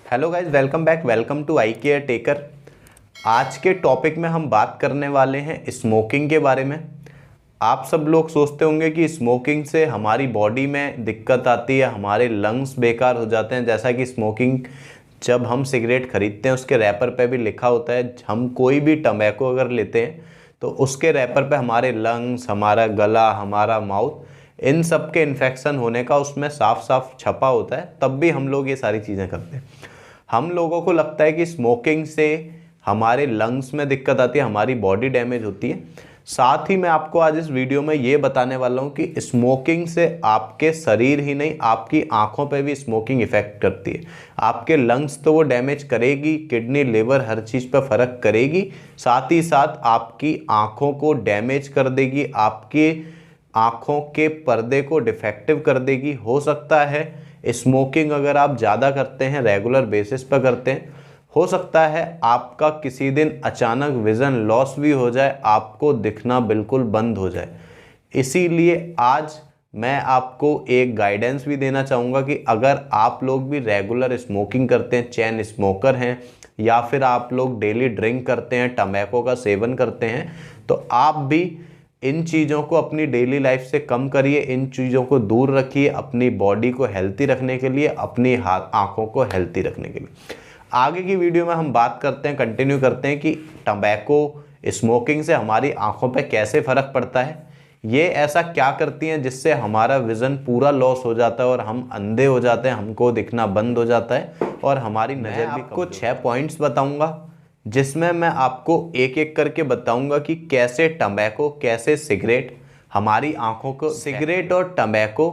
Hello guys, welcome back, welcome to eye care taker. आज के topic में हम बात करने वाले हैं स्मोकिंग के बारे में। आप सब लोग सोचते होंगे कि स्मोकिंग से हमारी बॉडी में दिक्कत आती है, हमारे लंग्स बेकार हो जाते हैं। जैसा कि स्मोकिंग, जब हम सिगरेट खरीदते हैं उसके रैपर पे भी लिखा होता है, हम कोई भी टम्बैको अगर लेते हैं तो उसके रैपर पे हमारे लंग्स, हमारा गला, हमारा माउथ, इन सब के इन्फेक्शन होने का उसमें साफ साफ छपा होता है। तब भी हम लोग ये सारी चीज़ें करते हैं। हम लोगों को लगता है कि स्मोकिंग से हमारे लंग्स में दिक्कत आती है, हमारी बॉडी डैमेज होती है। साथ ही मैं आपको आज इस वीडियो में ये बताने वाला हूँ कि स्मोकिंग से आपके शरीर ही नहीं, आपकी आंखों पे भी स्मोकिंग इफेक्ट करती है। आपके लंग्स तो वो डैमेज करेगी, किडनी, लिवर, हर चीज़ पे फ़र्क करेगी। साथ ही साथ आपकी आंखों को डैमेज कर देगी, आपके आंखों के पर्दे को डिफेक्टिव कर देगी। हो सकता है स्मोकिंग अगर आप ज़्यादा करते हैं, रेगुलर बेसिस पर करते हैं, हो सकता है आपका किसी दिन अचानक विज़न लॉस भी हो जाए, आपको दिखना बिल्कुल बंद हो जाए। इसीलिए आज मैं आपको एक गाइडेंस भी देना चाहूँगा कि अगर आप लोग भी रेगुलर स्मोकिंग करते हैं, चेन स्मोकर हैं, या फिर आप लोग डेली ड्रिंक करते हैं, टम्बैको का सेवन करते हैं, तो आप भी इन चीज़ों को अपनी डेली लाइफ से कम करिए, इन चीज़ों को दूर रखिए, अपनी बॉडी को हेल्थी रखने के लिए, अपनी आँखों को हेल्थी रखने के लिए। आगे की वीडियो में हम बात करते हैं, कंटिन्यू करते हैं कि टम्बैको स्मोकिंग से हमारी आँखों पे कैसे फ़र्क पड़ता है, ये ऐसा क्या करती हैं जिससे हमारा विज़न पूरा लॉस हो जाता है और हम अंधे हो जाते हैं, हमको दिखना बंद हो जाता है और हमारी नज़र भी। आपको 6 पॉइंट्स बताऊँगा जिसमें मैं आपको एक एक करके बताऊंगा कि कैसे टम्बैको, कैसे सिगरेट हमारी आंखों को। सिगरेट और टम्बैको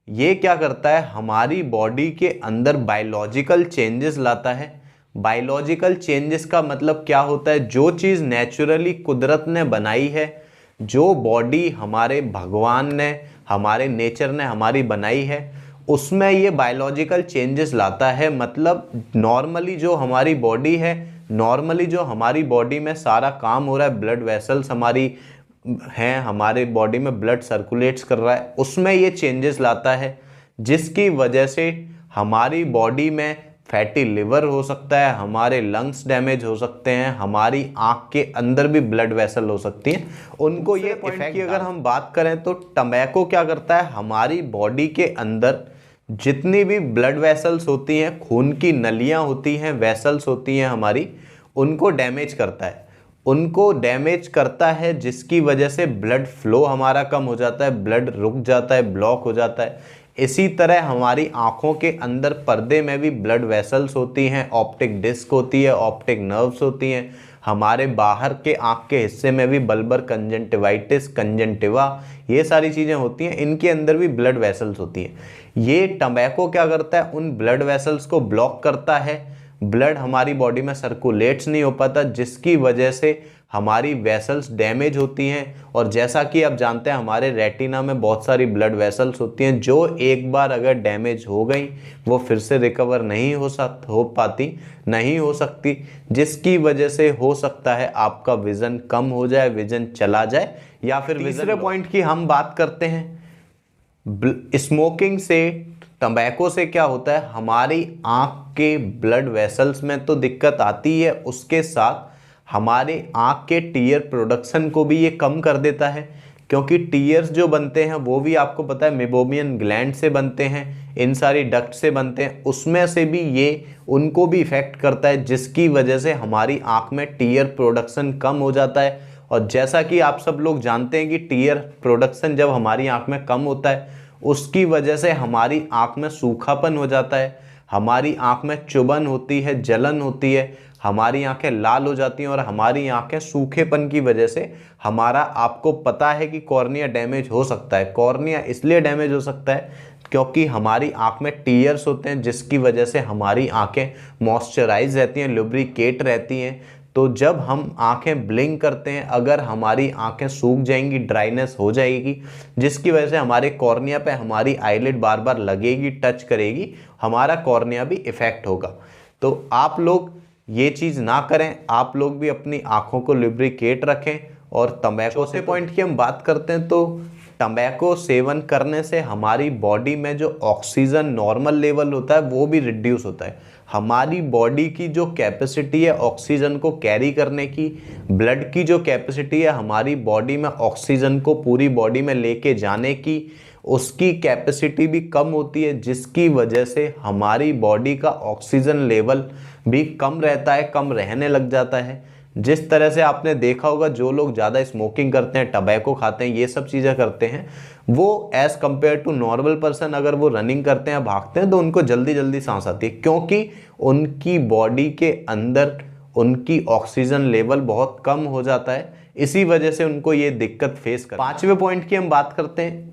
ये क्या करता है, हमारी बॉडी के अंदर बायोलॉजिकल चेंजेस लाता है। बायोलॉजिकल चेंजेस का मतलब क्या होता है, जो चीज़ नेचुरली कुदरत ने बनाई है, जो बॉडी हमारे भगवान ने, हमारे नेचर ने हमारी बनाई है, उसमें ये बायोलॉजिकल चेंजेस लाता है। मतलब नॉर्मली जो हमारी बॉडी है, नॉर्मली जो हमारी बॉडी में सारा काम हो रहा है, ब्लड वेसल्स हमारी हैं, हमारे बॉडी में ब्लड सर्कुलेट्स कर रहा है, उसमें ये चेंजेस लाता है, जिसकी वजह से हमारी बॉडी में फैटी लिवर हो सकता है, हमारे लंग्स डैमेज हो सकते हैं, हमारी आँख के अंदर भी ब्लड वेसल हो सकती हैं। उनको ये इफेक्ट की अगर हम बात करें तो टम्बैको क्या करता है, हमारी बॉडी के अंदर जितनी भी ब्लड वेसल्स होती हैं, खून की नलियाँ होती हैं, वेसल्स होती हैं हमारी, उनको डैमेज करता है। उनको डैमेज करता है जिसकी वजह से ब्लड फ्लो हमारा कम हो जाता है, ब्लड रुक जाता है, ब्लॉक हो जाता है। इसी तरह हमारी आँखों के अंदर पर्दे में भी ब्लड वेसल्स होती हैं, ऑप्टिक डिस्क होती है, ऑप्टिक नर्व्स होती हैं। हमारे बाहर के आँख के हिस्से में भी बल्बर कंजंक्टिवाइटिस, कंजंक्टिवा, ये सारी चीज़ें होती हैं, इनके अंदर भी ब्लड वेसल्स होती हैं। ये टम्बैको क्या करता है, उन ब्लड वेसल्स को ब्लॉक करता है, ब्लड हमारी बॉडी में सर्कुलेट्स नहीं हो पाता, जिसकी वजह से हमारी वेसल्स डैमेज होती हैं। और जैसा कि आप जानते हैं, हमारे रेटिना में बहुत सारी ब्लड वेसल्स होती हैं, जो एक बार अगर डैमेज हो गई वो फिर से रिकवर नहीं हो सकती, जिसकी वजह से हो सकता है आपका विज़न कम हो जाए, विज़न चला जाए, या फिर तीसरे पॉइंट की हम बात करते हैं। स्मोकिंग से, टम्बैको से क्या होता है, हमारी आँख के ब्लड वेसल्स में तो दिक्कत आती है, उसके साथ हमारे आँख के टीयर प्रोडक्शन को भी ये कम कर देता है। क्योंकि टीयर्स जो बनते हैं वो भी आपको पता है मेबोमियन ग्लैंड से बनते हैं, इन सारी डक्ट से बनते हैं, उसमें से भी ये उनको भी इफ़ेक्ट करता है, जिसकी वजह से हमारी आँख में टीयर प्रोडक्शन कम हो जाता है। और जैसा कि आप सब लोग जानते हैं कि टीयर प्रोडक्शन जब हमारी आँख में कम होता है, उसकी वजह से हमारी आँख में सूखापन हो जाता है, हमारी आँख में चुभन होती है, जलन होती है, हमारी आंखें लाल हो जाती हैं और हमारी आंखें सूखेपन की वजह से हमारा, आपको पता है कि कॉर्निया डैमेज हो सकता है। कॉर्निया इसलिए डैमेज हो सकता है क्योंकि हमारी आंख में टीयर्स होते हैं, जिसकी वजह से हमारी आंखें मॉइस्चराइज रहती हैं, लुब्रिकेट रहती हैं। तो जब हम आंखें ब्लिंक करते हैं, अगर हमारी आंखें सूख जाएंगी, ड्राइनेस हो जाएगी, जिसकी वजह से हमारे कॉर्निया पे हमारी आईलिड बार बार लगेगी, टच करेगी, हमारा कॉर्निया भी इफेक्ट होगा। तो आप लोग ये चीज़ ना करें, आप लोग भी अपनी आँखों को लुब्रिकेट रखें। और तंबाकू से पॉइंट की हम बात करते हैं तो टम्बैको सेवन करने से हमारी बॉडी में जो ऑक्सीजन नॉर्मल लेवल होता है वो भी रिड्यूस होता है। हमारी बॉडी की जो कैपेसिटी है ऑक्सीजन को कैरी करने की, ब्लड की जो कैपेसिटी है हमारी बॉडी में ऑक्सीजन को पूरी बॉडी में लेके जाने की, उसकी कैपेसिटी भी कम होती है, जिसकी वजह से हमारी बॉडी का ऑक्सीजन लेवल भी कम रहता है, कम रहने लग जाता है। जिस तरह से आपने देखा होगा जो लोग ज़्यादा स्मोकिंग करते हैं, टबैको खाते हैं, ये सब चीज़ें करते हैं, वो as compare to normal person अगर वो रनिंग करते हैं, भागते हैं, तो उनको जल्दी जल्दी सांस आती है, क्योंकि उनकी बॉडी के अंदर उनकी ऑक्सीजन लेवल बहुत कम हो जाता है। इसी वजह से उनको ये दिक्कत फेस कर। 5वें पॉइंट की हम बात करते हैं।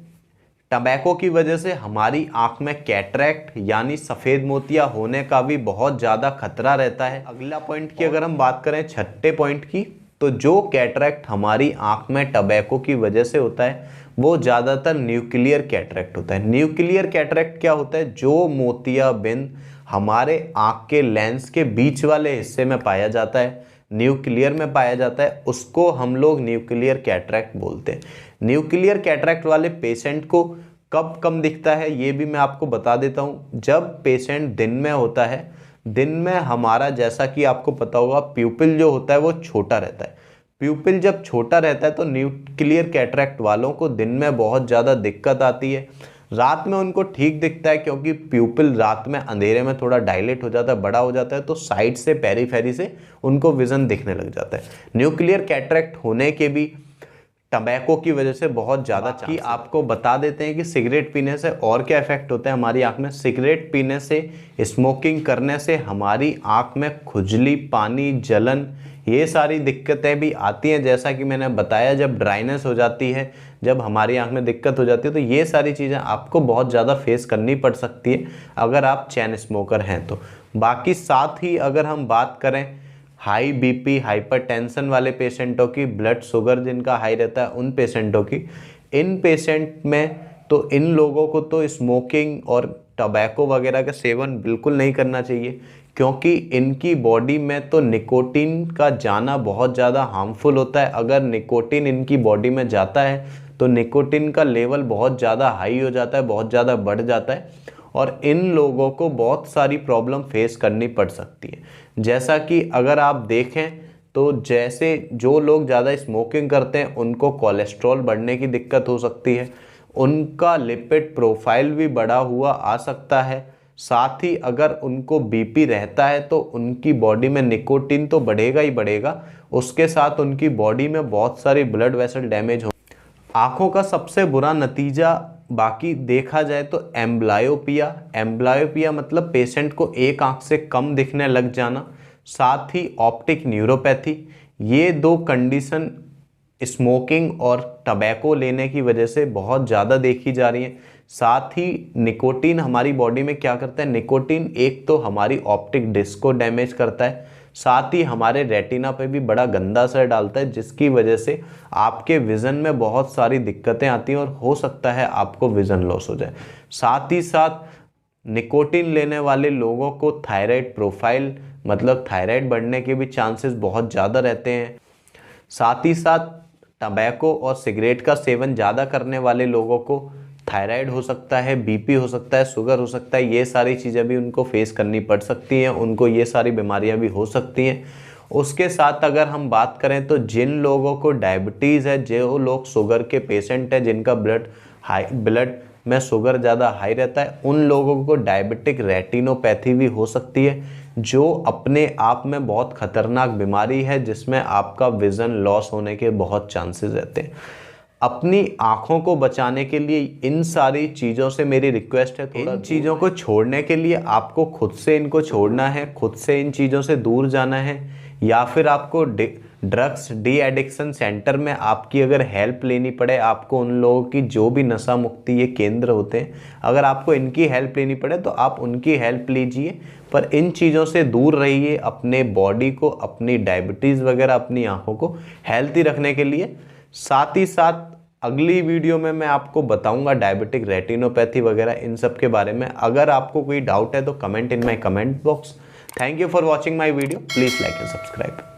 टबैको की वजह से हमारी आंख में कैटरैक्ट यानी सफ़ेद मोतियां होने का भी बहुत ज़्यादा खतरा रहता है। अगला पॉइंट की अगर हम बात करें, 6ठे पॉइंट की, तो जो कैटरैक्ट हमारी आंख में टबैको की वजह से होता है वो ज़्यादातर न्यूक्लियर कैटरैक्ट होता है। न्यूक्लियर कैटरैक्ट क्या होता है? जो मोतियाबिंद हमारे आंख के लेंस के बीच वाले हिस्से में पाया जाता है, न्यूक्लियर में पाया जाता है, उसको हम लोग न्यूक्लियर कैटरैक्ट बोलते हैं। न्यूक्लियर कैटरैक्ट वाले पेशेंट को कब कम दिखता है ये भी मैं आपको बता देता हूँ। जब पेशेंट दिन में होता है, दिन में हमारा जैसा कि आपको पता होगा प्यूपिल जो होता है वो छोटा रहता है। प्यूपिल जब छोटा रहता है तो न्यूक्लियर कैटरैक्ट वालों को दिन में बहुत ज़्यादा दिक्कत आती है। रात में उनको ठीक दिखता है क्योंकि प्यूपिल रात में अंधेरे में थोड़ा डायलेट हो जाता है, बड़ा हो जाता है, तो साइड से पेरीफेरी से उनको विजन दिखने लग जाता है। न्यूक्लियर कैटरैक्ट होने के भी टबैको की वजह से बहुत ज़्यादा कि आपको बता देते हैं कि सिगरेट पीने से और क्या इफेक्ट होता है हमारी आंख में। सिगरेट पीने से, स्मोकिंग करने से हमारी आंख में खुजली, पानी, जलन, ये सारी दिक्कतें भी आती हैं। जैसा कि मैंने बताया, जब ड्राइनेस हो जाती है, जब हमारी आंख में दिक्कत हो जाती है, तो ये सारी चीज़ें आपको बहुत ज़्यादा फेस करनी पड़ सकती है अगर आप चैन स्मोकर हैं तो। बाकी साथ ही अगर हम बात करें हाई बीपी, हाइपरटेंशन वाले पेशेंटों की, ब्लड शुगर जिनका हाई रहता है उन पेशेंटों की, इन पेशेंट में तो इन लोगों को तो स्मोकिंग और टबैको वगैरह का सेवन बिल्कुल नहीं करना चाहिए, क्योंकि इनकी बॉडी में तो निकोटीन का जाना बहुत ज़्यादा हार्मफुल होता है। अगर निकोटीन इनकी बॉडी में जाता है तो निकोटीन का लेवल बहुत ज़्यादा हाई हो जाता है, बहुत ज़्यादा बढ़ जाता है, और इन लोगों को बहुत सारी प्रॉब्लम फेस करनी पड़ सकती है। जैसा कि अगर आप देखें तो जैसे जो लोग ज़्यादा स्मोकिंग करते हैं उनको कोलेस्ट्रॉल बढ़ने की दिक्कत हो सकती है, उनका लिपिड प्रोफाइल भी बढ़ा हुआ आ सकता है। साथ ही अगर उनको बीपी रहता है तो उनकी बॉडी में निकोटीन तो बढ़ेगा ही बढ़ेगा, उसके साथ उनकी बॉडी में बहुत सारी ब्लड वेसल डैमेज हो। आँखों का सबसे बुरा नतीजा बाकी देखा जाए तो एम्ब्लायोपिया। एम्ब्लायोपिया मतलब पेशेंट को एक आंख से कम दिखने लग जाना, साथ ही ऑप्टिक न्यूरोपैथी। ये दो कंडीशन स्मोकिंग और टबैको लेने की वजह से बहुत ज़्यादा देखी जा रही हैं। साथ ही निकोटीन हमारी बॉडी में क्या करता है? निकोटीन एक तो हमारी ऑप्टिक डिस्क को डैमेज करता है, साथ ही हमारे रेटिना पे भी बड़ा गंदा असर डालता है, जिसकी वजह से आपके विज़न में बहुत सारी दिक्कतें आती हैं और हो सकता है आपको विज़न लॉस हो जाए। साथ ही साथ निकोटीन लेने वाले लोगों को थायराइड प्रोफाइल मतलब थायराइड बढ़ने के भी चांसेस बहुत ज़्यादा रहते हैं। साथ ही साथ टबैको और सिगरेट का सेवन ज़्यादा करने वाले लोगों को थायराइड हो सकता है, बीपी हो सकता है, शुगर हो सकता है, ये सारी चीज़ें भी उनको फेस करनी पड़ सकती हैं, उनको ये सारी बीमारियां भी हो सकती हैं। उसके साथ अगर हम बात करें तो जिन लोगों को डायबिटीज़ है, जो लोग शुगर के पेशेंट हैं, जिनका ब्लड में शुगर ज़्यादा हाई रहता है, उन लोगों को डायबिटिक रेटिनोपैथी भी हो सकती है, जो अपने आप में बहुत खतरनाक बीमारी है, जिसमें आपका विज़न लॉस होने के बहुत चांसेस रहते हैं। अपनी आँखों को बचाने के लिए इन सारी चीज़ों से मेरी रिक्वेस्ट है, इन चीज़ों को छोड़ने के लिए आपको खुद से इनको छोड़ना है, खुद से इन चीज़ों से दूर जाना है, या फिर आपको ड्रग्स डी एडिक्शन सेंटर में आपकी अगर हेल्प लेनी पड़े, आपको उन लोगों की जो भी नशा मुक्ति ये केंद्र होते हैं, अगर आपको इनकी हेल्प लेनी पड़े तो आप उनकी हेल्प लीजिए, पर इन चीज़ों से दूर रहिए। अपने बॉडी को, अपनी डायबिटीज़ वगैरह, अपनी आँखों को हेल्थी रखने के लिए। साथ ही साथ अगली वीडियो में मैं आपको बताऊंगा डायबिटिक रेटिनोपैथी वगैरह इन सब के बारे में। अगर आपको कोई डाउट है तो comment in my comment box. Thank you for watching my video. Please like and subscribe.